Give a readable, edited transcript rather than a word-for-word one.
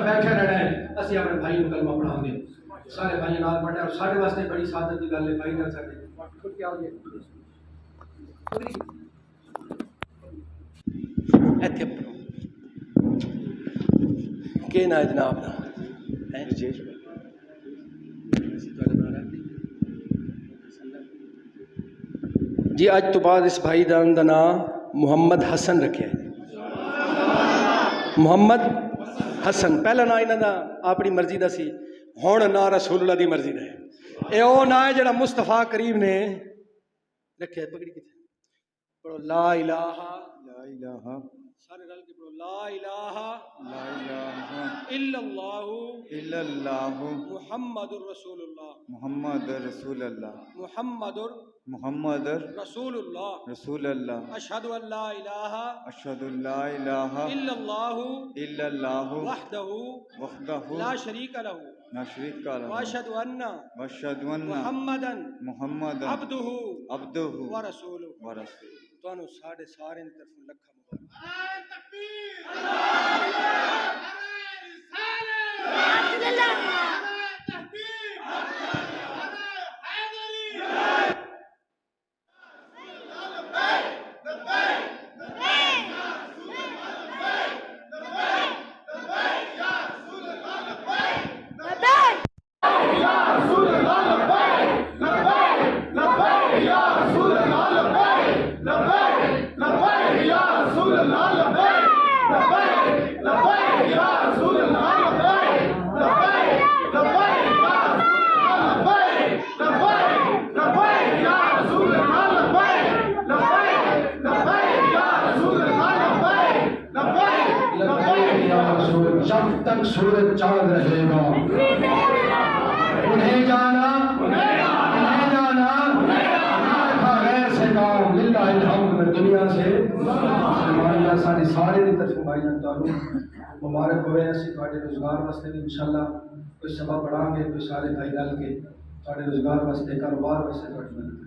بیٹھے رہنا ہے اسی اپنے بھائی کو کلمہ پڑھاؤں گے سارے بھائی نال پڑھنا اور سارے واسطے بڑی سعادت کی گل ہے بھائی نال سارے ایتھے کہ نا جناب دا جی اج تو بعد اس بھائی دا نام محمد حسن رکھے محمد حسن پہلا نا انہاں دا اپنی مرضی دا سی ہن نا رسول اللہ دی مرضی دا ہے اے او نا ہے جڑا مصطفیٰ کریم نے رکھے پکڑی کتے پڑھو لا الہ لا الہ سارے رل کے پڑھو لا الہ الا اللہ محمد رسول اللہ محمد رسول اللہ محمد رسول اللہ اشہد ان لا الہ الا اللہ وحدہ لا شریک لہ واشہد ان محمدا عبدہ ورسولہ تانوں ساڈے سارے دی طرف لکھا جب تک سورج چاند رہے گا انہیں جانا غیر سے کام للہ الحمد میں دنیا سے مالیہ ساری سارے دی طرف مالیہ تعلق مبارک ہوئے اسی تھوڑے روزگار واسطے بھی انشاءاللہ کوئی سبب بڑھا گے کوئی سارے بھائی رل کے تھوڑے روزگار واسطے کاروبار واسطے تھوڑی مدد